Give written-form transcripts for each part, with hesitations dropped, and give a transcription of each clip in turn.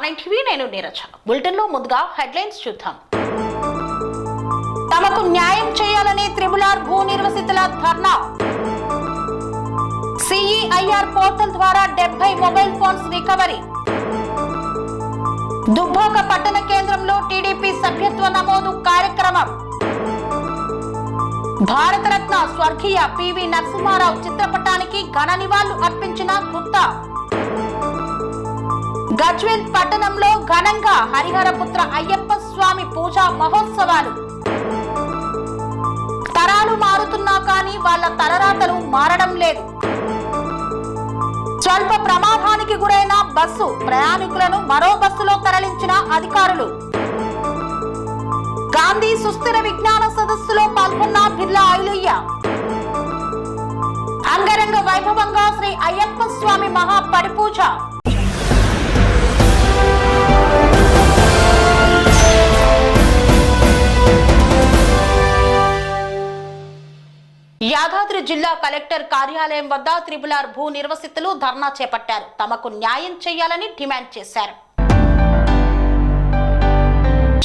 R9 TV నేను Neeraja. Bulletin లో ముందుగా హెడ్లైన్స్ చూద్దాం. తమకు న్యాయం చేయాలని త్రిపుల్ భూ నిర్వసితుల ధర్నా. CEIR పోర్టల్ ద్వారా 70 మొబైల్ ఫోన్స్ రికవరీ. దుబ్బాక పట్టణ కేంద్రంలో టీడీపీ సభ్యత్వ నమోదు కార్యక్రమం. భారతరత్న స్వర్గీయ పివి నరసింహారావు చిత్రపటానికి ఘన నివాళులు అర్పించిన గుత్తా. గజ్వేల్ పట్టణంలో ఘనంగా హరిహరపుత్ర అయ్యప్ప స్వామి పూజా మహోత్సవాలు. తరాలు మారుతున్నా కానీ వాళ్ళ తలరాతలు మారడం లేదు. స్వల్ప ప్రమాదానికి గురైన బస్సు ప్రయాణికులను మరో బస్సులో తరలించిన అధికారులు. గాంధీ సుస్థిర విజ్ఞాన సదస్సులో పాల్గొన్న బిర్లా ఐలయ్య. అంగరంగ వైభవంగా శ్రీ అయ్యప్ప స్వామి మహా పరిపూజ. యాదాద్రి జిల్లా కలెక్టర్ కార్యాలయం వద్ద త్రిపుల్ భూ నిర్వసితులు ధర్నా చేపట్టారు. తమకు న్యాయం చేయాలని డిమాండ్ చేశారు.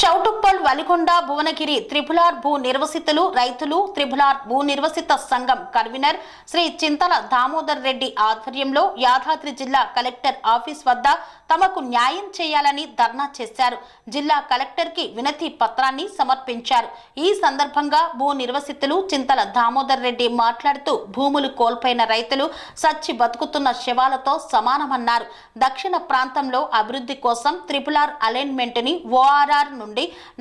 చౌటుప్పల్, వలిగొండ, భువనగిరి త్రిపుల్ భూ నిర్వసితులు, రైతులు, త్రిపుల్ భూ నిర్వసిత సంఘం కన్వీనర్ శ్రీ చింతల దామోదర్ రెడ్డి ఆధ్వర్యంలో యాదాద్రి జిల్లా కలెక్టర్ ఆఫీస్ వద్ద తమకు న్యాయం చేయాలని ధర్నా చేశారు. జిల్లా కలెక్టర్ కి వినతి పత్రాన్ని సమర్పించారు. ఈ సందర్భంగా భూ నిర్వసితులు చింతల దామోదర్ రెడ్డి మాట్లాడుతూ భూములు కోల్పోయిన రైతులు సచ్చి బతుకుతున్న శవాలతో సమానమన్నారు. దక్షిణ ప్రాంతంలో అభివృద్ధి కోసం త్రిపుల్ అలైన్మెంట్ ని ORR నుండి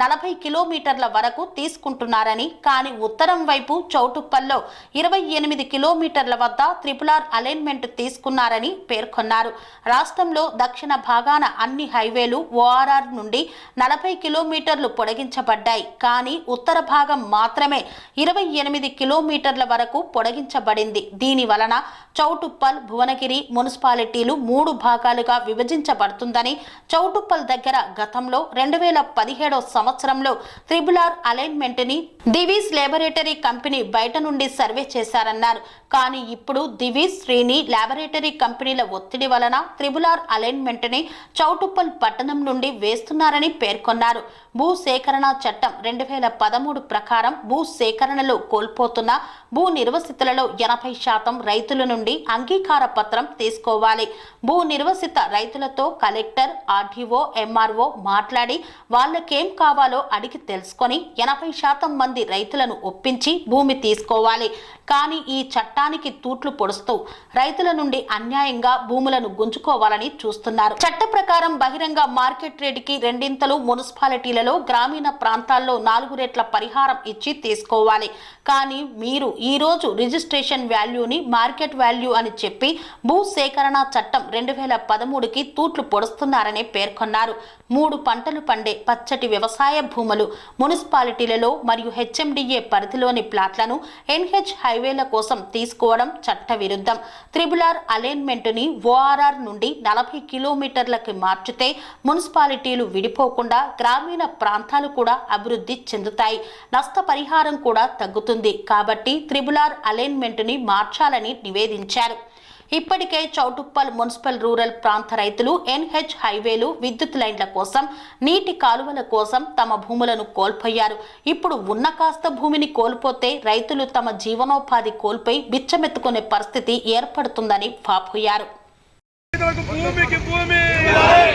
40 కిలోమీటర్ల వరకు తీసుకుంటున్నారని, కానీ ఉత్తరం వైపు చౌటుప్పల్లో 28 కిలోమీటర్ల వద్ద త్రిపుల్ అలైన్మెంట్ తీసుకున్నారని పేర్కొన్నారు. రాష్ట్రంలో దక్షిణ భాగాన అన్ని హైవేలు ORR నుండి 40 కిలోమీటర్లు పొడిగించబడ్డాయి. కానీ ఉత్తర భాగం మాత్రమే 28 కిలోమీటర్ల వరకు పొడిగించబడింది. దీని వలన చౌటుప్పల్, భువనగిరి మున్సిపాలిటీలు 3 భాగాలుగా విభజించబడుతుందని, చౌటుప్పల్ దగ్గర గతంలో 2017 సంవత్సరంలో త్రిపుల్ అలైన్మెంట్ ని దివీస్ లాబొరేటరీ కంపెనీ బయట నుండి సర్వే చేశారన్నారు. కానీ ఇప్పుడు దివీస్, శ్రీని లాబొరేటరీ కంపెనీల ఒత్తిడి వలన త్రిపుల్ అలైన్మెంట్ ని చౌటుప్పల్ పట్టణం నుండి వేస్తున్నారని పేర్కొన్నారు. భూ సేకరణ చట్టం 2013 ప్రకారం భూ సేకరణలో కోల్పోతున్న భూ నిర్వసితులలో 80% రైతుల నుండి అంగీకార పత్రం తీసుకోవాలి. భూ నిర్వసిత రైతులతో కలెక్టర్, RDO, MRO మాట్లాడి వాళ్ళకేం కావాలో అడిగి తెలుసుకొని 80% మంది రైతులను ఒప్పించి భూమి తీసుకోవాలి. కానీ ఈ చట్టానికి తూట్లు పొడుస్తూ రైతుల నుండి అన్యాయంగా భూములను గుంజుకోవాలని చూస్తున్నారు. చట్ట ప్రకారం బహిరంగ మార్కెట్ రేటుకి రెండింతలు, మున్సిపాలిటీలలో గ్రామీణ ప్రాంతాల్లో 4 రెట్ల పరిహారం ఇచ్చి తీసుకోవాలి. కానీ మీరు ఈ రోజు రిజిస్ట్రేషన్ వాల్యూని మార్కెట్ వాల్యూ అని చెప్పి భూ సేకరణ చట్టం 2013కి తూట్లు పొడుస్తున్నారని పేర్కొన్నారు. 3 పంటలు పండే పచ్చటి వ్యవసాయ భూములు మున్సిపాలిటీలలో మరియు HMDA పరిధిలోని ప్లాట్లను NH హైవేల కోసం తీసుకోవడం చట్ట విరుద్ధం. త్రిపుల్ అలైన్మెంట్ ని ORR నుండి 40 కిలోమీటర్లకి మార్చితే మున్సిపాలిటీలు విడిపోకుండా గ్రామీణ ప్రాంతాలు కూడా అభివృద్ధి చెందుతాయి. నష్టపరిహారం కూడా తగ్గుతుంది. కాబట్టి త్రిపుల్ అలైన్మెంట్ ని మార్చాలని నివేదించారు. ఇప్పటికే చౌటుప్పల్ మున్సిపల్ రూరల్ ప్రాంత రైతులు NH హైవేలు, విద్యుత్ లైన్ల కోసం, నీటి కాలువల కోసం తమ భూములను కోల్పోయారు. ఇప్పుడు ఉన్న కాస్త భూమిని కోల్పోతే రైతులు తమ జీవనోపాధి కోల్పోయి బిచ్చమెత్తుకునే పరిస్థితి ఏర్పడుతుందని వాపోయారు. భూమికి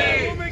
భూమి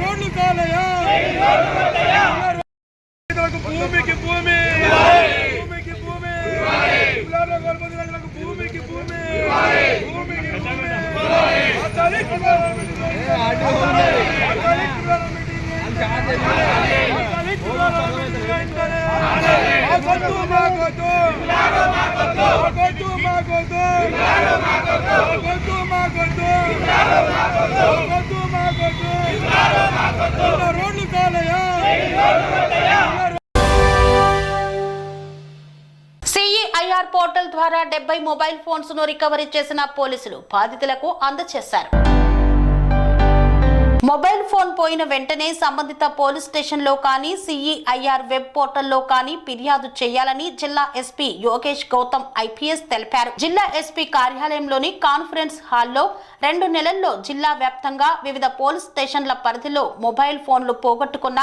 రోడ్లు కాలయా భూమికి భూమి భూమికి భూమి భూమికి భూమి భూమికి రోడ్లు కాలయా సిఈఐఆర్ పోర్టల్ ద్వారా 70 మొబైల్ ఫోన్స్ ను రికవరీ చేసిన పోలీసులు బాధితులకు అందజేశారు. మొబైల్ ఫోన్ పోయిన వెంటనే సంబంధిత పోలీస్ స్టేషన్ లో కానీ సిఈఐఆర్ వెబ్ పోర్టల్లో కానీ ఫిర్యాదు చేయాలని జిల్లా ఎస్పీ యోగేష్ గౌతమ్ ఐపీఎస్ తెలిపారు. జిల్లా ఎస్పీ కార్యాలయంలోని కాన్ఫరెన్స్ హాల్లో 2 నెలల్లో జిల్లా వ్యాప్తంగా వివిధ పోలీస్ స్టేషన్ల పరిధిలో మొబైల్ ఫోన్లు పోగొట్టుకున్న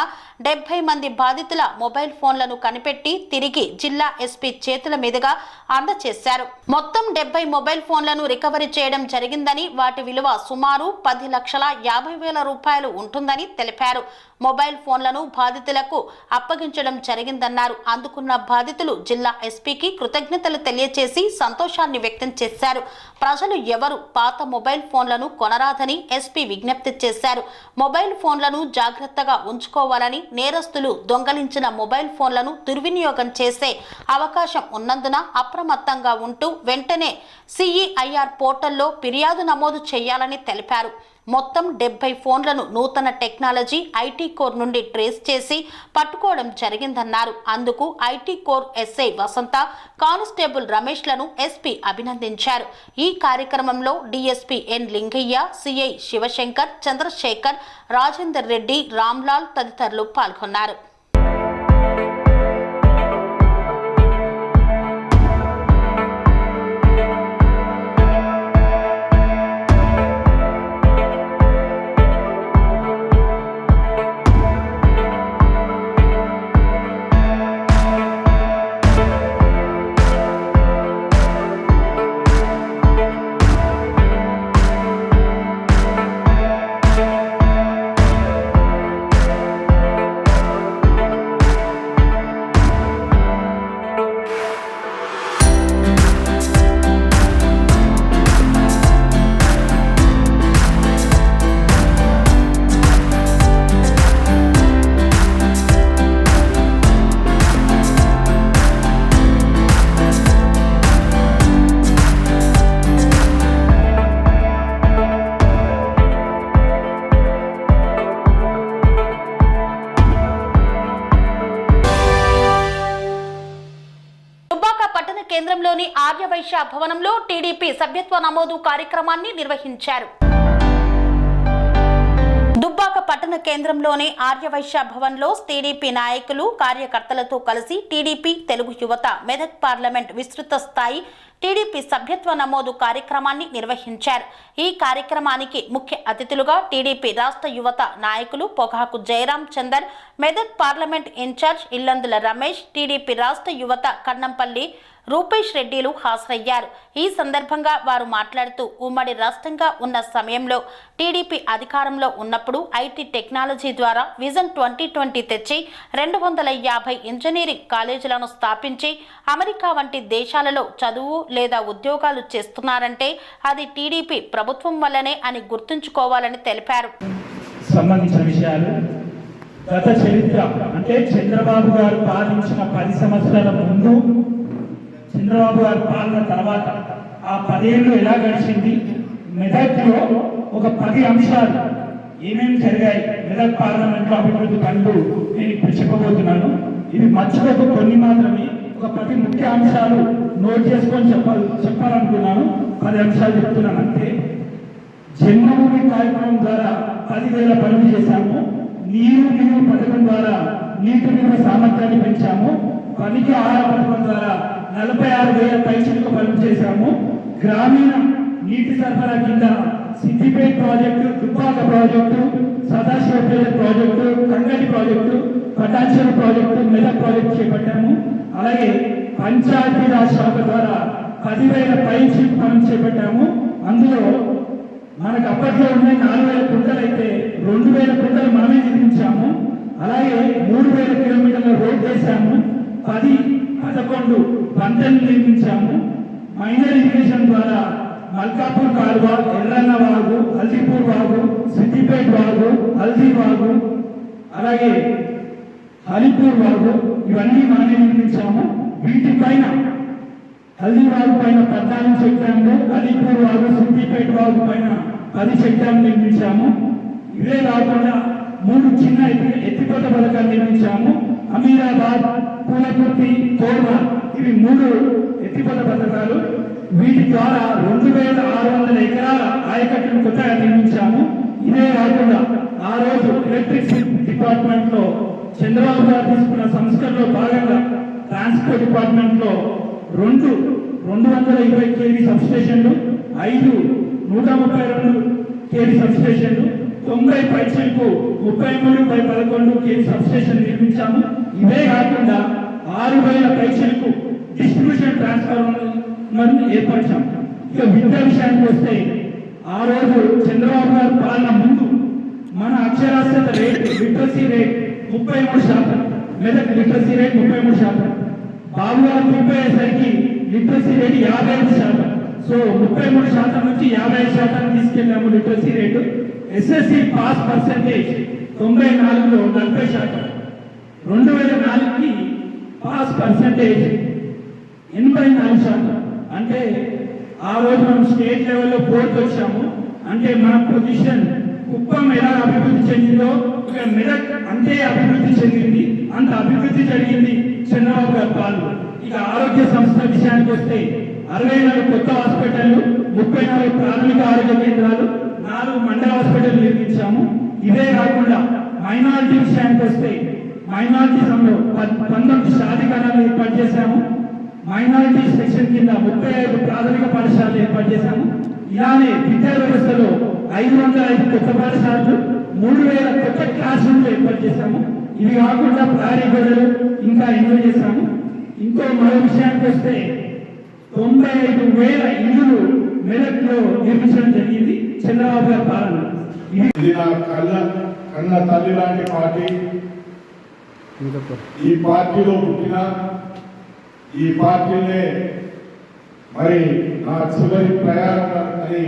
70 మంది బాధితుల మొబైల్ ఫోన్లను కనిపెట్టి తిరిగి జిల్లా ఎస్పీ చేతుల మీదుగా అందజేశారు. మొత్తం 70 మొబైల్ ఫోన్లను రికవరీ చేయడం జరిగిందని, వాటి విలువ సుమారు 10,50,000 రూపాయలు ఉంటుందని తెలిపారు. మొబైల్ ఫోన్లను బాధితులకు అప్పగించడం జరిగిందన్నారు. అందుకున్న బాధితులు జిల్లా ఎస్పీకి కృతజ్ఞతలు తెలియజేసి సంతోషాన్ని వ్యక్తం చేశారు. ప్రజలు ఎవరు పాత మొబైల్ ఫోన్లను కొనరాదని ఎస్పీ విజ్ఞప్తి చేశారు. మొబైల్ ఫోన్లను జాగ్రత్తగా ఉంచుకోవాలని, నేరస్తులు దొంగలించిన మొబైల్ ఫోన్లను దుర్వినియోగం చేసే అవకాశం ఉన్నందున అప్రమత్తంగా ఉంటూ వెంటనే సిఈఐఆర్ పోర్టల్లో ఫిర్యాదు నమోదు చేయాలని తెలిపారు. మొత్తం 70 ఫోన్లను నూతన టెక్నాలజీ ఐటీ కోర్ నుండి ట్రేస్ చేసి పట్టుకోవడం జరిగిందన్నారు. అందుకు IT core SI Vasantha, constable రమేష్లను ఎస్పీ అభినందించారు. ఈ కార్యక్రమంలో DSP N Lingaiah, CI Shivashankar, Chandrashekar, Rajender Reddy, Ramlal తదితరులు పాల్గొన్నారు. కేంద్రంలోని ఆర్యవైశ్య భవనంలో టీడీపీ సభ్యత్వ నమోదు కార్యక్రమాన్ని నిర్వహించారు. దుబ్బాక పట్టణ కేంద్రంలోని ఆర్యవైశ్య భవన్లో టీడీపీ నాయకులు, కార్యకర్తలతో కలిసి టీడీపీ తెలుగు యువత మెదక్ పార్లమెంట్ విస్తృత స్థాయి టీడీపీ సభ్యత్వ నమోదు కార్యక్రమాన్ని నిర్వహించారు. ఈ కార్యక్రమానికి ముఖ్య అతిథులుగా టీడీపీ రాష్ట్ర యువత నాయకులు Pogaku Jayaram Chander, Medak parliament in charge Illandula Ramesh, TDP రాష్ట్ర యువత కన్నంపల్లి రూపేష్ రెడ్డిలు హాజరయ్యారు. ఈ సందర్భంగా వారు మాట్లాడుతూ ఉమ్మడి రాష్ట్రంగా ఉన్న సమయంలో టీడీపీ అధికారంలో ఉన్నప్పుడు ఐటీ టెక్నాలజీ ద్వారా విజన్ 2020 తెచ్చి 250 ఇంజనీరింగ్ కాలేజీలను స్థాపించి అమెరికా వంటి దేశాలలో చదువు లేదా ఉద్యోగాలు చేస్తున్నారంటే అది టీడీపీ ప్రభుత్వం వల్లనే అని గుర్తుంచుకోవాలని తెలిపారు. సంబంధించిన విషయాలు గత చరిత్ర అంటే చంద్రబాబు గారు పాలించిన 10 సంవత్సరాల ముందు, చంద్రబాబు గారు పాలన తర్వాత ఆ 10 ఏళ్ళు ఎలా గడిచింది, మెదక్లో ఒక 10 అంశాలు ఏమేమి జరిగాయి మెదక్ పార్లమెంట్లో అభివృద్ధి పనులు నేను ఇప్పుడు చెప్పబోతున్నాను. ఇవి మర్చిపోక కొన్ని మాత్రమే, ఒక 10 ముఖ్య అంశాలు నోట్ చేసుకొని చెప్పాలనుకున్నాను. 10 అంశాలు చెప్తున్నాను అంతే. జన్మభూమి కార్యక్రమం ద్వారా 10,000 పనులు చేశాము. నీరు పథకం ద్వారా నీటి నిల్వ సామర్థ్యాన్ని పెంచాము. పనికి ఆహార పథకం ద్వారా 46,000 పైచిలుక పనులు చేశాము. గ్రామీణ నీటి సరఫరా కింద Siddipet project, Dubbaka project, Sadasivpet project, Kangti project, Patancheru project, Medak project చేపట్టాము. అలాగే పంచాయతీరాజ్ శాఖ ద్వారా 10,000 పైచి పనులు చేపట్టాము. అందులో మనకు అప్పట్లో ఉన్న 4,000 కుంటలు అయితే 2,000 కుంటలు మనమే నిర్మించాము. అలాగే 3,000 కిలోమీటర్ల రోడ్ వేసాము. 10-11 పంటలు నిర్మించాము. మైనర్ ఇరిగేషన్ ద్వారా మల్కాపూర్ కాలువ, ఎర్రన్న వాగు, హల్దీపూర్ వాగు, సిద్దిపేట వాగు, హల్దీ వాగు, అలాగే హరిపూర్ వాగు ఇవన్నీ మనమే నిర్మించాము. వీటిపైన హల్దీ వాగు పైన 14 చెక్ డ్యామ్లు, హరిపూర్ వాగు, సిద్దిపేట వాగు పైన 10 చెక్ డ్యామ్లు నిర్మించాము. ఇవే కాకుండా 3 చిన్న ఎత్తిపోత పథకాలు నిర్మించాము. అమీరాబాద్, పూలకుర్తి, కోర్వా ఇవి 3 ఎత్తిపోత పథకాలు. వీటి ద్వారా 2,600 ఎకరాల ఆయకట్టును కొత్తగా నిర్మించాము. ఇదే కాకుండా ఆ రోజు ఎలక్ట్రిసిటీ డిపార్ట్మెంట్ లో చంద్రబాబు గారు తీసుకున్న సంస్కరణలో భాగంగా ట్రాన్స్పోర్ట్ డిపార్ట్మెంట్ లో 220 kV సబ్స్టేషన్లు, 5 132 kV సబ్స్టేషన్లు, 90 పైచలకు 33/11 kV సబ్స్టేషన్ నిర్మించాము. ఇవే కాకుండా 6,000 పైచలకు డిస్ట్రిబ్యూషన్ ట్రాన్స్ఫార్మర్ ఏర్పరిచాము. ఇక విద్య విషయానికి వస్తే ఆ రోజు చంద్రబాబు గారు పాలన ముందు మన అక్షరాస్యత rate, literacy rate 33%, Medak literacy rate 33%. Babu గారు దిగిపోయేసరికి లిటరసీ రేట్ 55%. సో 33% నుంచి 55% తీసుకెళ్ళాము literacy rate. SSC pass percentage 94లో 40%. 2004కి పాస్ పర్సెంటేజ్ 84%. అంటే ఆ రోజు మనం స్టేట్ లెవెల్లో 4th వచ్చాము. అంటే మన పొజిషన్ కుప్పం ఎలా అభివృద్ధి చెందిందో ఇక మెదక్ అంతే అభివృద్ధి చెందింది. అంత అభివృద్ధి జరిగింది చంద్రబాబు గారి పాలన. ఇక ఆరోగ్య సంస్థ విషయానికి వస్తే 64 కొత్త హాస్పిటళ్లు, 34 ప్రాథమిక ఆరోగ్య కేంద్రాలు, 4 మండల హాస్పిటల్ నిర్మించాము. ఇవే కాకుండా మైనారిటీ విషయానికి వస్తే మైనారిటీలో 19 షాదీఖానాలు ఏర్పాటు చేశాము. మైనారిటీ సెక్షన్ కింద 35 ప్రాథమిక పాఠశాలలు ఏర్పాటు చేశాము. ఇలానే విద్యా వ్యవస్థలో 505 కొత్త పాఠశాలలు, 3,000 కొత్త క్లాస్ రూమ్లు ఏర్పాటు చేశాము. ఇవి కాకుండా ప్రహరీ గోడలు ఇంకా ఎన్నో చేశాము. ఇంకో మరో విషయానికి వస్తే 95,000 ఇళ్ళు మెదక్లో నిర్మించడం జరిగింది చంద్రబాబు గారి పాలన. ఇది నా కన్న తల్లి లాంటి పార్టీ. ఈ పార్టీలో పుట్టిన, ఈ పార్టీనే మరి నా చివరి ప్రయాణం అని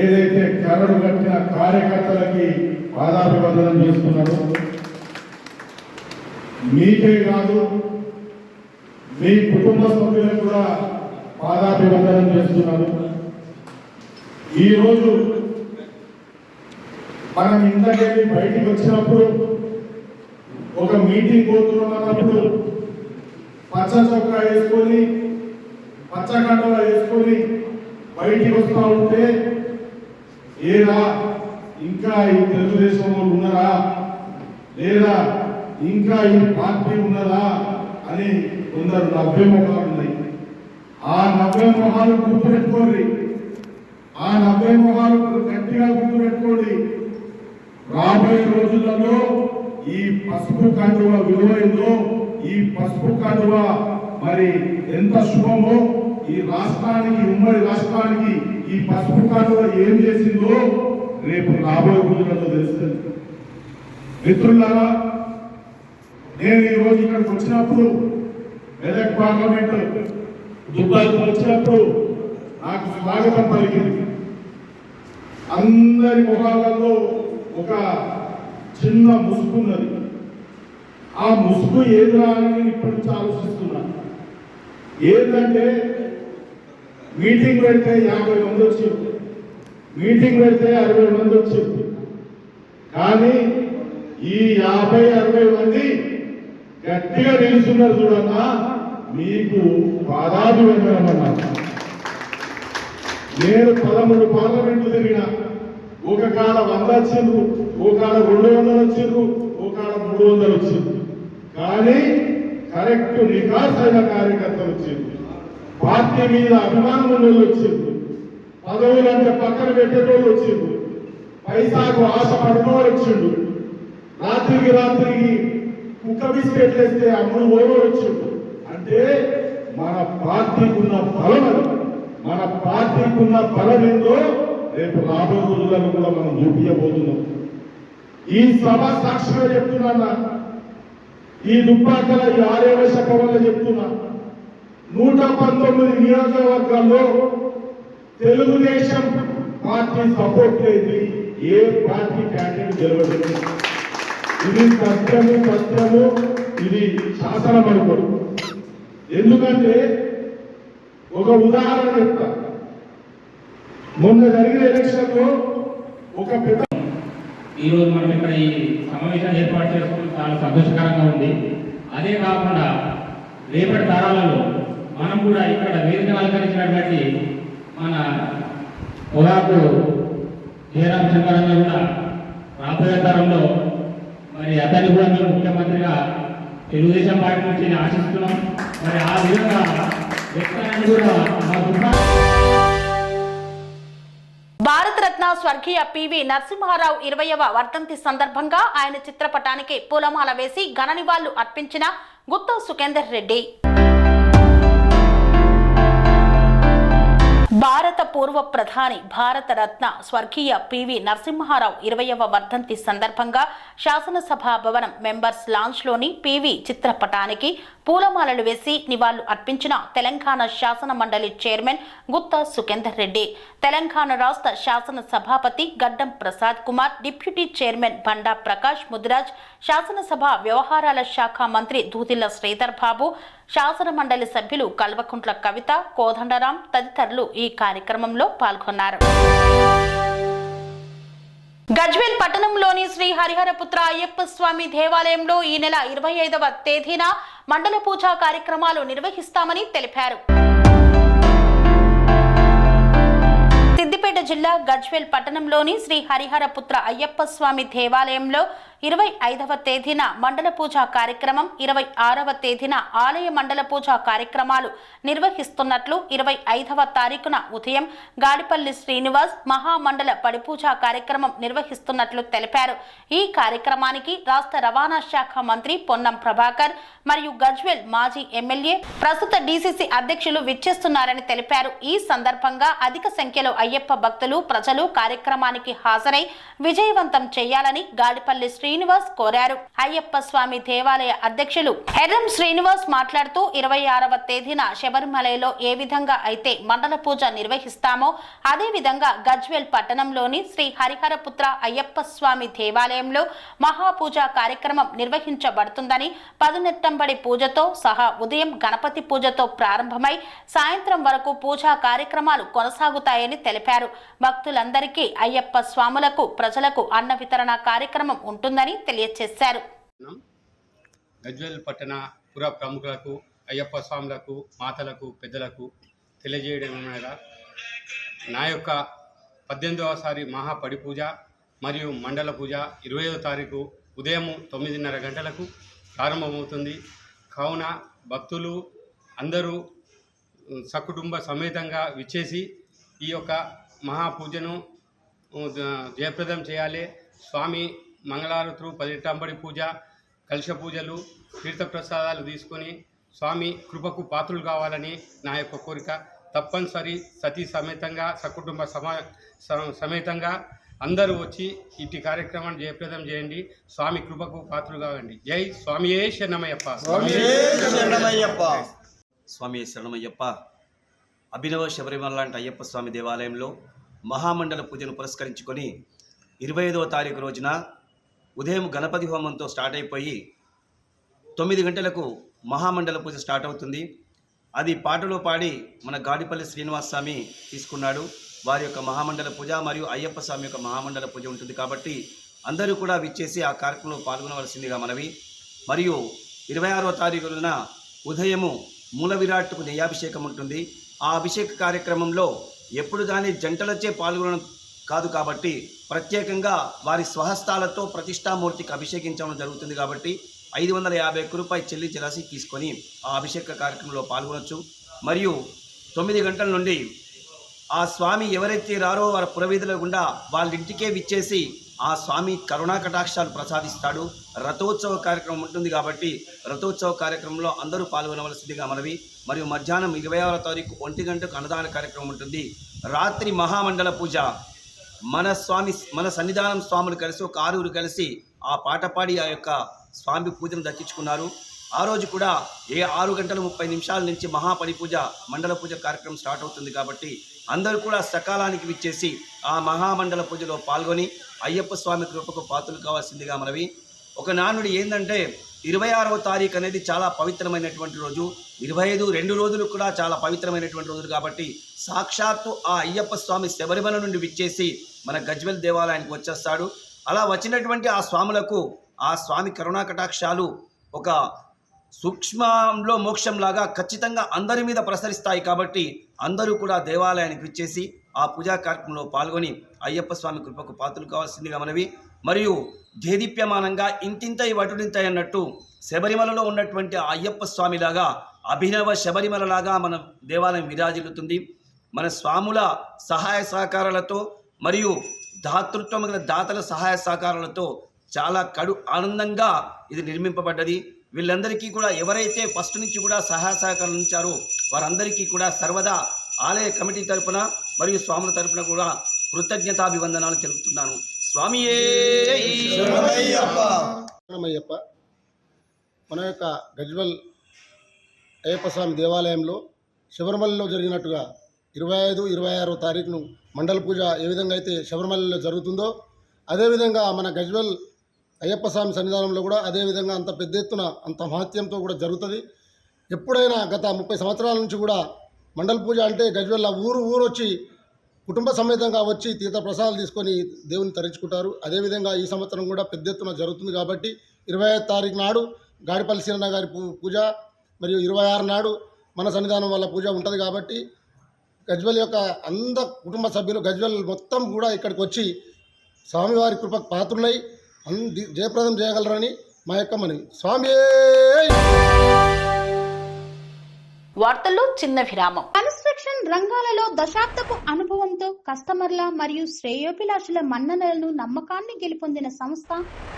ఏదైతే కరడు కట్టిన కార్యకర్తలకి పాదాభివందనం చేస్తున్నారు. మీకే కాదు మీ కుటుంబ సభ్యులకు కూడా పాదాభివందనం చేస్తున్నారు. ఈరోజు మనం ఇంతకెళ్ళి బయటికి వచ్చినప్పుడు, ఒక మీటింగ్ పోతున్నప్పుడు పచ్చ చొక్కా వేసుకొని, పచ్చ కండవ వేసుకొని బయటికి వస్తూ ఉంటే ఏరా ఇంకా ఈ తెలుగుదేశం ఉన్నారా, లేదా ఇంకా ఈ పార్టీ ఉన్నదా అని కొందరు 90 మొహాలు ఉన్నాయి. ఆ 90 మొహాలు గుర్తుపెట్టుకోండి. ఆ 90 మొహాలు గట్టిగా గుర్తుపెట్టుకోండి. రాబోయే రోజులలో ఈ పసుపు కండువ విలువైందో, ఈ పసుపు కండువ మరి ఎంత శుభమో, ఈ రాష్ట్రానికి, ఉమ్మడి రాష్ట్రానికి ఈ పసుపు కండువ ఏం చేసిందో రేపు రాబోయే రోజులలో తెలుస్తుంది. మిత్రులారా, నేను ఈ రోజు ఇక్కడికి వచ్చినప్పుడు, మెదక్ పార్లమెంట్ దుబ్బాకు వచ్చినప్పుడు నాకు స్వాగతం పలికింది. అందరి ముఖాలలో ఒక చిన్న ముసుగు ఉన్నది. ఆ ముసుగు ఏదిరా అని నేను ఇప్పటి నుంచి ఆలోచిస్తున్నాను. ఏంటంటే మీటింగ్ పెడితే 50 మంది వచ్చారు, మీటింగ్ పెడితే 60 మంది వచ్చారు. కానీ ఈ 50-60 మంది గట్టిగా నిలుస్తున్నారు చూడన్నా, మీకు పాదాభివందనం అన్నా. నేను 13 పార్లమెంట్లు తిరిగినా. ఒక కాడ 100 వచ్చిండ్రు, ఒక కాడ 200 వచ్చిండ్రు, ఒక కాడ 300 వచ్చిండ్రు. కానీ కరెక్ట్ నికాసైన కార్యకర్తలు వచ్చిండ్రు, పార్టీ మీద అభిమానం ఉన్న వాళ్ళు వచ్చిండ్రు, పదవులంటే పక్కన పెట్టేటోళ్ళు వచ్చిండ్రు, పైసాకు ఆశ పడినోడు వచ్చిండు, రాత్రికి కుక్క బిస్కెట్లు వేస్తే అమ్ముడు ఓడో వచ్చిండు. అంటే మన పార్టీకి ఉన్న బలం అది. మన పార్టీకి ఉన్న బలం ఏందో రేపు రాబోయే రోజులను కూడా మనం చూపించబోతున్నాం. ఈ సభ సాక్షిగా చెప్తున్నా, ఈ దుబ్బాకల ఈ ఆర్యవేశ భవన్లో చెప్తున్నా, 119 నియోజకవర్గాల్లో తెలుగుదేశం పార్టీ సపోర్ట్ లేదు, ఏ పార్టీ క్యాండిడేట్ గెలవలేదు. ఇది సత్యము, ఇది శాసనం అనుకోరు. ఎందుకంటే ఒక ఉదాహరణ చెప్తా. మొన్న జరిగిన ఎలక్షన్లో ఒక పెద్ద ఈరోజు మనం ఇక్కడ ఈ సమావేశాన్ని ఏర్పాటు చేసుకోవడం చాలా సంతోషకరంగా ఉంది. అదే కాకుండా రేపటి తరాలలో మనం కూడా ఇక్కడ వేదికను అలంకరించినటువంటి మన పొగాకు జయరామచంద్రరావు కూడా రాబోయే తరంలో మరి అతన్ని కూడా మేము ముఖ్యమంత్రిగా తెలుగుదేశం పార్టీ నుంచి ఆశిస్తున్నాం. మరి ఆ విధంగా వ్యక్తాన్ని కూడా భారతరత్న స్వర్గీయ పివి నరసింహారావు 20వ వర్ధంతి సందర్భంగా ఆయన చిత్రపటానికి పూలమాల వేసి ఘన నివాళులు అర్పించిన గుత్తా సుఖేందర్ రెడ్డి. భారత పూర్వ ప్రధాని భారతరత్న స్వర్గీయ పివి నరసింహారావు 20వ వర్ధంతి సందర్భంగా శాసనసభ భవనం మెంబర్స్ లాంజ్లోని పివి చిత్రపటానికి పూలమాలలు వేసి నివాళులు అర్పించిన తెలంగాణ శాసన మండలి చైర్మన్ గుత్తా సుఖేందర్ రెడ్డి, తెలంగాణ రాష్ట్ర శాసన సభాపతి గడ్డం ప్రసాద్ కుమార్, డిప్యూటీ చైర్మన్ బండా ప్రకాష్ ముదిరాజ్, శాసనసభ వ్యవహారాల శాఖ మంత్రి దూదిల్ల శ్రీధర్ బాబు, శాసన మండలి సభ్యులు కల్వకుంట్ల కవిత, కోదండరాం తదితరులు ఈ కార్యక్రమంలో పాల్గొన్నారు. గజ్వేల్ పట్టణంలోని శ్రీ హరిహరపుత్ర అయ్యప్ప స్వామి దేవాలయంలో ఈ నెల 25వ తేదీన మండల పూజా కార్యక్రమాలు నిర్వహిస్తామని తెలిపారు. సిద్దిపేట జిల్లా గజ్వేల్ పట్టణంలోని శ్రీ హరిహరపుత్ర అయ్యప్ప స్వామి దేవాలయంలో 25వ తేదీన మండల పూజా కార్యక్రమం, 26వ తేదీన ఆలయ మండల పూజా కార్యక్రమాలు నిర్వహిస్తున్నట్లు 25వ తారీఖున ఉదయం గాడిపల్లి శ్రీనివాస్ మహామండల పడిపూజా కార్యక్రమం నిర్వహిస్తున్నట్లు తెలిపారు. ఈ కార్యక్రమానికి రాష్ట్ర రవాణా శాఖ మంత్రి పొన్నం ప్రభాకర్ మరియు గజ్వేల్ మాజీ ఎమ్మెల్యే ప్రస్తుత డీసీసీ అధ్యక్షులు విచ్చేస్తున్నారని తెలిపారు. ఈ సందర్భంగా అధిక సంఖ్యలో అయ్యప్ప భక్తులు ప్రజలు కార్యక్రమానికి హాజరై విజయవంతం చేయాలని గాడిపల్లి శ్రీనివాస్ కోరారు. అయ్యప్ప స్వామి దేవాలయ అధ్యక్షులు ఎర్రం శ్రీనివాస్ మాట్లాడుతూ 26వ తేదీన శబరిమలలో ఏ విధంగా అయితే మండల పూజ నిర్వహిస్తామో అదే విధంగా గజ్వేల్ పట్టణంలోని శ్రీ హరిహరపుత్ర అయ్యప్ప స్వామి దేవాలయంలో మహాపూజ కార్యక్రమం నిర్వహించబడుతుందని, పదునెట్టంబడి పూజతో సహా ఉదయం గణపతి పూజతో ప్రారంభమై సాయంత్రం వరకు పూజా కార్యక్రమాలు కొనసాగుతాయని తెలిపారు. భక్తులందరికీ అయ్యప్ప స్వాములకు ప్రజలకు అన్న వితరణ కార్యక్రమం ఉంటుందని తెలియజేశారు. గజ్వేల్ పట్టణ పుర ప్రముఖులకు, అయ్యప్ప స్వాములకు, మాతలకు, పెద్దలకు తెలియజేయడం అనగా నా యొక్క 18వసారి మహాపడి పూజ మరియు మండల పూజ 20వ తారీఖు ఉదయం 9:30 గంటలకు ప్రారంభమవుతుంది. కావున భక్తులు అందరూ సకుటుంబ సమేతంగా విచ్చేసి ఈ యొక్క మహాపూజను జయప్రదం చేయాలి. స్వామి మంగళారతులు, 18 పూజ, కలశ పూజలు, తీర్థప్రసాదాలు తీసుకొని స్వామి కృపకు పాత్రులు కావాలని నా యొక్క కోరిక. తప్పనిసరి సతీ సమేతంగా సకుటుంబ సమేతంగా అందరూ వచ్చి ఇట్టి కార్యక్రమాన్ని జయప్రదం చేయండి. స్వామి కృపకు పాత్రులు కావండి. జై స్వామియే శరణమయ్యప్ప. స్వామి శరణమయ్యప్ప. అభినవ శబరిమల లాంటి అయ్యప్ప స్వామి దేవాలయంలో మహామండల పూజను పురస్కరించుకొని 25వ తారీఖు రోజున ఉదయం గణపతి హోమంతో స్టార్ట్ అయిపోయి 9 గంటలకు మహామండల పూజ స్టార్ట్ అవుతుంది. అది పాటలో పాడి మన గాడిపల్లి శ్రీనివాస్ స్వామి తీసుకున్నాడు. వారి యొక్క మహామండల పూజ మరియు అయ్యప్ప స్వామి యొక్క మహామండల పూజ ఉంటుంది. కాబట్టి అందరూ కూడా విచ్చేసి ఆ కార్యక్రమంలో పాల్గొనవలసిందిగా మనవి. మరియు 26వ తారీఖున ఉదయము మూల విరాట్కు నెయ్యాభిషేకం ఉంటుంది. ఆ అభిషేక కార్యక్రమంలో ఎప్పుడు కానీ జంటలచే పాల్గొనడం కాదు కాబట్టి ప్రత్యేకంగా వారి స్వహస్తాలతో ప్రతిష్టామూర్తికి అభిషేకించడం జరుగుతుంది. కాబట్టి 551 రూపాయలు చెల్లించి తీసుకొని ఆ అభిషేక కార్యక్రమంలో పాల్గొనవచ్చు. మరియు 9 గంటల నుండి ఆ స్వామి ఎవరైతే రారో వారి పురవీధుల గుండా వాళ్ళ ఇంటికే విచ్చేసి ఆ స్వామి కరుణా కటాక్షాలు ప్రసాదిస్తాడు. రథోత్సవ కార్యక్రమం ఉంటుంది కాబట్టి రథోత్సవ కార్యక్రమంలో అందరూ పాల్గొనవలసిందిగా మనవి. మరియు మధ్యాహ్నం 26వ తారీఖు 1 గంటకు అన్నదాన కార్యక్రమం ఉంటుంది. రాత్రి మహామండల పూజ. మన సన్నిధానం స్వాములు కలిసి ఒక 6 కలిసి ఆ పాట పాడి ఆ యొక్క స్వామి పూజను దక్కించుకున్నారు. ఆ రోజు కూడా 6:30 నుంచి మహాపడి పూజ మండల పూజ కార్యక్రమం స్టార్ట్ అవుతుంది కాబట్టి అందరూ కూడా సకాలానికి విచ్చేసి ఆ మహామండల పూజలో పాల్గొని అయ్యప్ప స్వామి కృపకు పాత్రలు కావాల్సిందిగా మనవి. ఒక నానుడి ఏంటంటే 26వ తారీఖు అనేది చాలా పవిత్రమైనటువంటి రోజు. 25 2 రోజులు కూడా చాలా పవిత్రమైనటువంటి రోజులు కాబట్టి సాక్షాత్తు ఆ అయ్యప్ప స్వామి శబరిమల నుండి విచ్చేసి మన గజ్వెల్ దేవాలయానికి వచ్చేస్తాడు. అలా వచ్చినటువంటి ఆ స్వాములకు ఆ స్వామి కరుణా కటాక్షాలు ఒక సూక్ష్మంలో మోక్షంలాగా ఖచ్చితంగా అందరి మీద ప్రసరిస్తాయి కాబట్టి అందరూ కూడా దేవాలయానికి విచ్చేసి ఆ పూజా కార్యక్రమంలో పాల్గొని అయ్యప్ప స్వామి కృపకు పాత్రలు కావాల్సిందిగా మనవి. మరియు దేదీప్యమానంగా ఇంతింతై వటుడింతై అన్నట్టు శబరిమలలో ఉన్నటువంటి ఆ అయ్యప్ప స్వామిలాగా అభినవ శబరిమలలాగా మన దేవాలయం విరాజిల్లుతుంది. మన స్వాముల సహాయ సహకారాలతో మరియు దాతృత్వం గల దాతల సహాయ సహకారాలతో చాలా కడు ఆనందంగా ఇది నిర్మింపబడ్డది. వీళ్ళందరికీ కూడా ఎవరైతే ఫస్ట్ నుంచి కూడా సహాయ సహకారాలు ఇచ్చారో వారందరికీ కూడా సర్వదా ఆలయ కమిటీ తరపున మరియు స్వాముల తరపున కూడా కృతజ్ఞతాభివందనాలు తెలుపుతున్నాను. స్వామియే శరణమయ్యప్ప. మన యొక్క గజ్వెల్ అయ్యప్ప స్వామి దేవాలయంలో శబరిమలలో జరిగినట్టుగా 25, 26వ తారీఖును మండల పూజ ఏ విధంగా అయితే శబరిమలలో జరుగుతుందో అదేవిధంగా మన గజ్వెల్ అయ్యప్ప స్వామి సన్నిధానంలో కూడా అదేవిధంగా అంత పెద్ద ఎత్తున అంత మహత్యంతో కూడా జరుగుతుంది. ఎప్పుడైనా గత 30 సంవత్సరాల నుంచి కూడా మండల పూజ అంటే గజ్వెల్ ఊరు వచ్చి కుటుంబ సమేతంగా వచ్చి తీర్థ ప్రసాదాలు తీసుకొని దేవుని తరించుకుంటారు. అదేవిధంగా ఈ సంవత్సరం కూడా పెద్ద ఎత్తున జరుగుతుంది కాబట్టి 25వ తారీఖు నాడు గాడిపల్లి సీనన్న గారి పూజ మరియు 26 నాడు మన సన్నిధానం వల్ల పూజ ఉంటుంది కాబట్టి గజ్వెల్ యొక్క కుటుంబ సభ్యులు గజ్వెల్ మొత్తం కూడా ఇక్కడికి వచ్చి స్వామివారి కృపకు పాత్రులై జయప్రదం చేయగలరని మా యొక్క మనవి. స్వామి వార్తల్లో చిన్న విరామం. కన్స్ట్రక్షన్ రంగాలలో దశాబ్దపు అనుభవంతో కస్టమర్ల మరియు శ్రేయోభిలాషుల మన్ననలను నమ్మకాన్ని గెలుపొందిన సంస్థ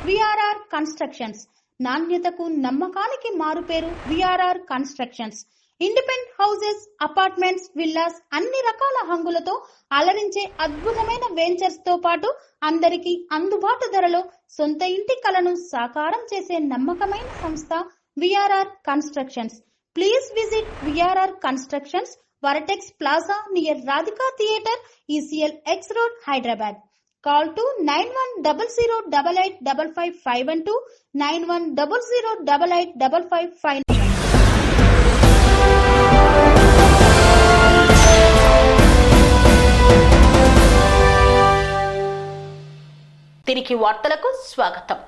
విఆర్ఆర్ కన్స్ట్రక్షన్స్. నాణ్యతకు నమ్మకానికి మారుపేరు VRR constructions. Independent houses, apartments, villas అన్ని రకాల హంగులతో అలరించే అద్భుతమైన వెంచర్స్ తో పాటు అందరికీ అందుబాటు ధరలో సొంత ఇంటి కలను సాకారం చేసే నమ్మకమైన సంస్థ VRR constructions. Please visit VRR Constructions, Varatex Plaza near Radhika Theatre, ECL X Road, Hyderabad. Call to 9100885551 9100885559. తిరిగి వార్తలకు స్వాగతం.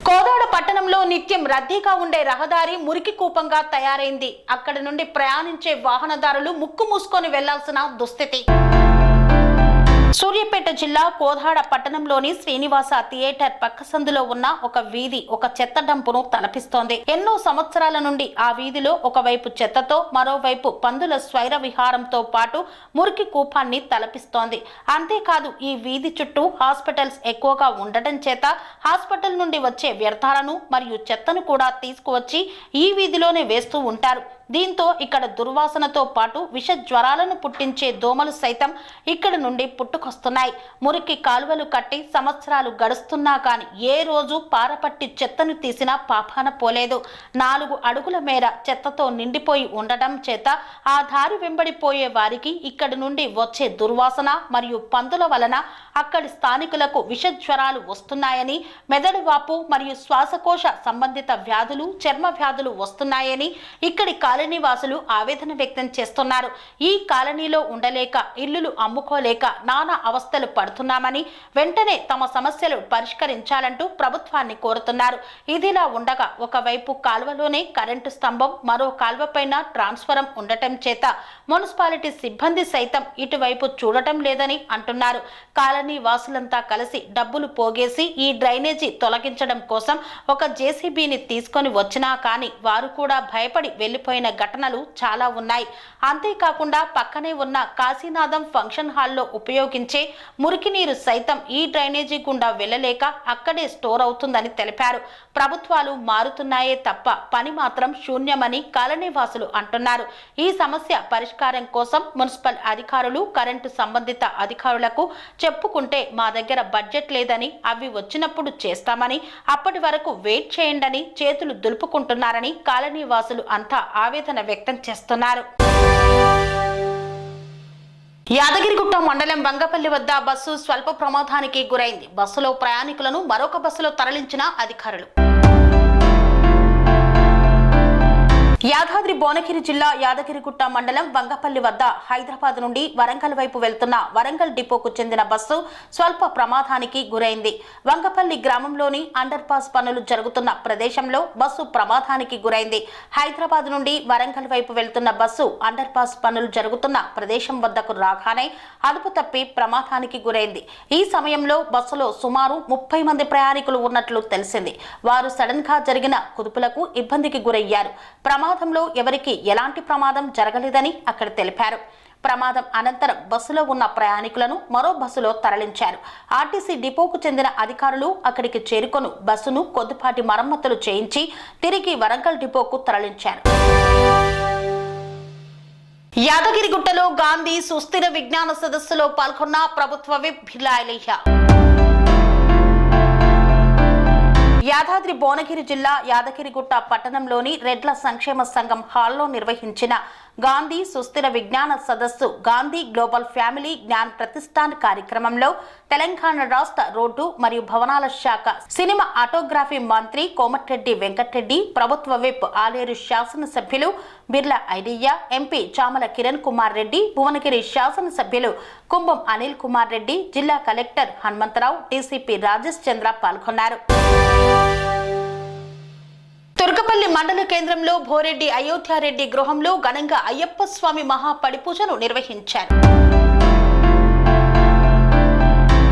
కోదాడ పట్టణంలో నిత్యం రద్దీగా ఉండే రహదారి మురికి కూపంగా తయారైంది. అక్కడి నుండి ప్రయాణించే వాహనదారులు ముక్కు మూసుకొని వెళ్లాల్సిన దుస్థితి. సూర్యాపేట జిల్లా కోదాడ పట్టణంలోని శ్రీనివాస థియేటర్ పక్క సందులో ఉన్న ఒక వీధి ఒక చెత్త డంపును తలపిస్తోంది. ఎన్నో సంవత్సరాల నుండి ఆ వీధిలో ఒకవైపు చెత్తతో మరోవైపు పందుల స్వైర విహారంతో పాటు మురికి కూపాన్ని తలపిస్తోంది. అంతేకాదు ఈ వీధి చుట్టూ హాస్పిటల్స్ ఎక్కువగా ఉండటం చేత హాస్పిటల్ నుండి వచ్చే వ్యర్థాలను మరియు చెత్తను కూడా తీసుకువచ్చి ఈ వీధిలోనే వేస్తూ ఉంటారు. దీంతో ఇక్కడ దుర్వాసనతో పాటు విష జ్వరాలను పుట్టించే దోమలు సైతం ఇక్కడ నుండి పుట్టుకొస్తున్నాయి. మురికి కాలువలు కట్టి సంవత్సరాలు గడుస్తున్నా కానీ ఏ రోజు పారపట్టి చెత్తను తీసినా పాపాన పోలేదు. 4 అడుగుల మేర చెత్తతో నిండిపోయి ఉండటం చేత ఆ దారి వెంబడిపోయే వారికి ఇక్కడి నుండి వచ్చే దుర్వాసన మరియు పందుల వలన అక్కడి స్థానికులకు విష జ్వరాలు వస్తున్నాయని, మెదడు వాపు మరియు శ్వాసకోశ సంబంధిత వ్యాధులు, చర్మ వ్యాధులు వస్తున్నాయని ఇక్కడి కాలనీ వాసులు ఆవేదన వ్యక్తం చేస్తున్నారు. ఈ కాలనీలో ఉండలేక ఇల్లులు అమ్ముకోలేక నానా అవస్థలు పడుతున్నామని వెంటనే తమ సమస్యలు పరిష్కరించాలంటూ ప్రభుత్వాన్ని కోరుతున్నారు. ఇదిలా ఉండగా ఒకవైపు కాల్వలోనే కరెంటు స్తంభం, మరో కాల్వపైన ట్రాన్స్ఫరం ఉండటం చేత మున్సిపాలిటీ సిబ్బంది సైతం ఇటువైపు చూడటం లేదని అంటున్నారు. కాలనీ వాసులంతా కలిసి డబ్బులు పోగేసి ఈ డ్రైనేజీ తొలగించడం కోసం ఒక జేసీబీని తీసుకొని వచ్చినా కానీ వారు కూడా భయపడి వెళ్లిపోయిన ఘటనలు చాలా ఉన్నాయి. అంతేకాకుండా పక్కనే ఉన్న కాశీనాథం ఫంక్షన్ హాల్లో ఉపయోగించే మురికి నీరు సైతం ఈ డ్రైనేజీ గుండా వెళ్లలేక అక్కడే స్టోర్ అవుతుందని తెలిపారు. ప్రభుత్వాలు మారుతున్నాయే తప్ప పని మాత్రం శూన్యమని కాలనీవాసులు అంటున్నారు. ఈ సమస్య పరిష్కారం కోసం మున్సిపల్ అధికారులు, కరెంటు సంబంధిత అధికారులకు చెప్పుకుంటే మా దగ్గర బడ్జెట్ లేదని, అవి వచ్చినప్పుడు చేస్తామని, అప్పటి వరకు వెయిట్ చేయండని చేతులు దులుపుకుంటున్నారని కాలనీ వాసులు అంతా ఆవేదన వ్యక్తం చేస్తున్నారు. యాదగిరిగుట్ట మండలం వంగపల్లి వద్ద బస్సు స్వల్ప ప్రమాదానికి గురైంది. బస్సులో ప్రయాణికులను మరొక బస్సులో తరలించిన అధికారులు. యాదాద్రి భువనగిరి జిల్లా యాదగిరిగుట్ట మండలం వంగపల్లి వద్ద హైదరాబాద్ నుండి వరంగల్ వైపు వెళ్తున్న వరంగల్ డిపోకు చెందిన బస్సు స్వల్ప ప్రమాదానికి గురైంది. వంగపల్లి గ్రామంలోని అండర్ పాస్ పనులు జరుగుతున్న ప్రదేశంలో బస్సు ప్రమాదానికి గురైంది. హైదరాబాద్ నుండి వరంగల్ వైపు వెళ్తున్న బస్సు అండర్ పాస్ పనులు జరుగుతున్న ప్రదేశం వద్దకు రాగానే అదుపు తప్పి ప్రమాదానికి గురైంది. ఈ సమయంలో బస్సులో సుమారు 30 మంది ప్రయాణికులు ఉన్నట్లు తెలిసింది. వారు సడన్ గా జరిగిన కుదుపులకు ఇబ్బందికి గురయ్యారు. ప్రమాదంలో ఎవరికి ఎలాంటి ప్రమాదం జరగలేదని అక్కడ తెలిపారు. ప్రమాదం అనంతరం బస్సులో ఉన్న ప్రయాణికులను మరో బస్సులో తరలించారు. ఆర్టీసీ డిపోకు చెందిన అధికారులు అక్కడికి చేరుకొని బస్సును కొద్దిపాటి మరమ్మతులు చేయించి తిరిగి వరంగల్ డిపోకు తరలించారు. యాదగిరిగుట్టలో గాంధీ సుస్థిర విజ్ఞాన సదస్సులో పాల్గొన్న ప్రభుత్వ విప్ బిర్లా ఐలయ్య. యాదాద్రి భువనగిరి జిల్లా యాదగిరిగుట్ట పట్టణంలోని రెడ్ల సంక్షేమ సంఘం హాల్లో నిర్వహించిన గాంధీ సుస్థిర విజ్ఞాన సదస్సు గాంధీ గ్లోబల్ ఫ్యామిలీ జ్ఞాన్ ప్రతిష్టాన్ కార్యక్రమంలో తెలంగాణ రాష్ట్ర రోడ్డు మరియు భవనాల శాఖ సినిమా ఆటోగ్రఫీ మంత్రి కోమటిరెడ్డి వెంకటరెడ్డి, ప్రభుత్వ విప్ ఆలేరు శాసనసభ్యులు బిర్లా ఐలయ్య, ఎంపీ చామల కిరణ్ కుమార్ రెడ్డి, భువనగిరి శాసనసభ్యులు కుంభం అనిల్ కుమార్ రెడ్డి, జిల్లా కలెక్టర్ హనుమంతరావు, డీసీపీ రాజేష్ చంద్ర పాల్గొన్నారు. తుర్కపల్లి మండల కేంద్రంలో భోరెడ్డి అయోధ్యారెడ్డి గృహంలో ఘనంగా అయ్యప్ప స్వామి మహాపడిపూజను నిర్వహించారు.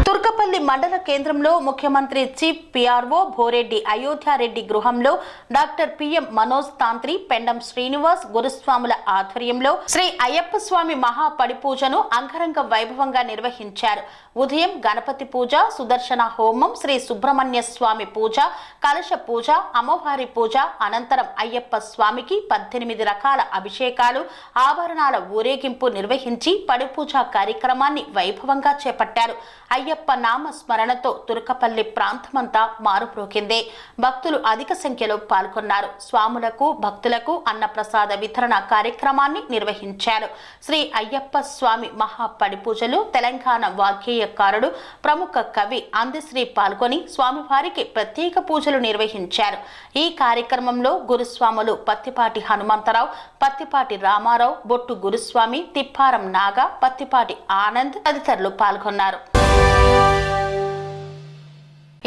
తుర్కపల్లి మండల కేంద్రంలో ముఖ్యమంత్రి చీఫ్ పిఆర్ఓ భోరెడ్డి అయోధ్యారెడ్డి గృహంలో డాక్టర్ పిఎం మనోజ్ తాంత్రి, పెండం శ్రీనివాస్ గురుస్వాముల ఆధ్వర్యంలో శ్రీ అయ్యప్ప స్వామి మహాపడిపూజను అంగరంగ వైభవంగా నిర్వహించారు. ఉదయం గణపతి పూజ, సుదర్శన హోమం, శ్రీ సుబ్రహ్మణ్య స్వామి పూజ, కలశ పూజ, అమ్మవారి పూజ అనంతరం అయ్యప్ప స్వామికి 18 రకాల అభిషేకాలు, ఆభరణాల ఊరేగింపు నిర్వహించి పడిపూజ కార్యక్రమాన్ని వైభవంగా చేపట్టారు. అయ్యప్ప నామ స్మరణతో తుర్కపల్లి ప్రాంతమంతా మారుప్రోకింది. భక్తులు అధిక సంఖ్యలో పాల్గొన్నారు. స్వాములకు, భక్తులకు అన్నప్రసాద వితరణ కార్యక్రమాన్ని నిర్వహించారు. శ్రీ అయ్యప్ప స్వామి మహాపడిపూజలు తెలంగాణ వాగ్గేయకారుడు, ప్రముఖ కవి అందశ్రీ పాల్గొని స్వామివారికి ప్రత్యేక పూజలు నిర్వహించారు. ఈ కార్యక్రమంలో గురుస్వాములు పత్తిపాటి హనుమంతరావు, పత్తిపాటి రామారావు, బొట్టు గురుస్వామి, తిప్పారం నాగ, పత్తిపాటి ఆనంద్ తదితరులు పాల్గొన్నారు.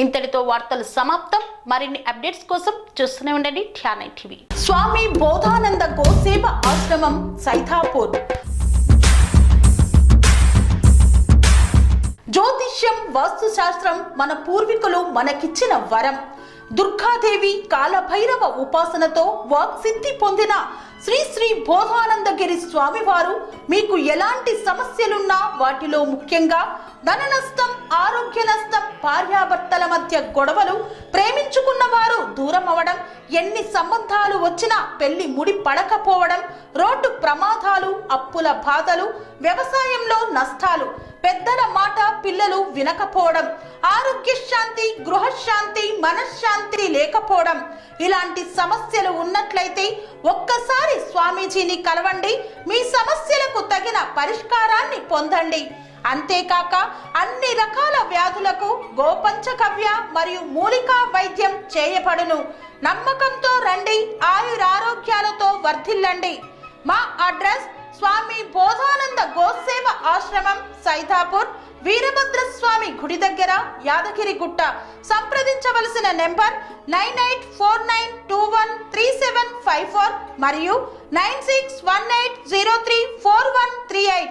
ఇంతటితో వార్తలు సమాప్తం. మరిన్ని అప్డేట్స్ కోసం చూస్తూనే ఉండండి ఠానే టీవీ. స్వామి బోధానంద గోసేవ ఆశ్రమం సైథాపూర్. జ్యోతిష్యం, వాస్తుశాస్త్రం మన పూర్వీకులు మనకిచ్చిన వరం. దుర్గాదేవి, కాలభైరవ ఉపాసనతో వాక్సిద్ధి పొందిన శ్రీ శ్రీ బోధానందగిరి స్వామివారు మీకు ఎలాంటి సమస్యలున్నా, వాటిలో ముఖ్యంగా ధన నష్టం, ఆరోగ్య నష్టం, భార్యాభర్తల మధ్య గొడవలు, ప్రేమించుకున్న వారు దూరం అవడం, ఎన్ని సంబంధాలు వచ్చినా పెళ్లి ముడి పడకపోవడం, రోడ్డు ప్రమాదాలు, అప్పుల బాధలు, వ్యవసాయంలో నష్టాలు, పెద్దల మాట పిల్లలు వినకపోవడం, ఆరోగ్య శాంతి, గృహశాంతి, మనశ్శాంతి లేకపోవడం, ఇలాంటి సమస్యలు ఉన్నట్లయితే ఒక్కసారి స్వామీజీని కలవండి. మీ సమస్యలకు తగిన పరిష్కారాన్ని పొందండి. అంతేకాక అన్ని రకాల వ్యాధులకు గోపంచకవ్య మరియు మూలికా వైద్యం చేయబడును. నమ్మకంతో రండి, ఆయురారోగ్యాలతో వర్ధిల్లండి. మా అడ్రస్ స్వామి బోధానంద గోసేవ ఆశ్రమం, సైథాపూర్, వీరభద్రస్వామి గుడి దగ్గర, యాదగిరిగుట్ట. సంప్రదించవలసిన నెంబర్ 9849213754 మరియు 96180344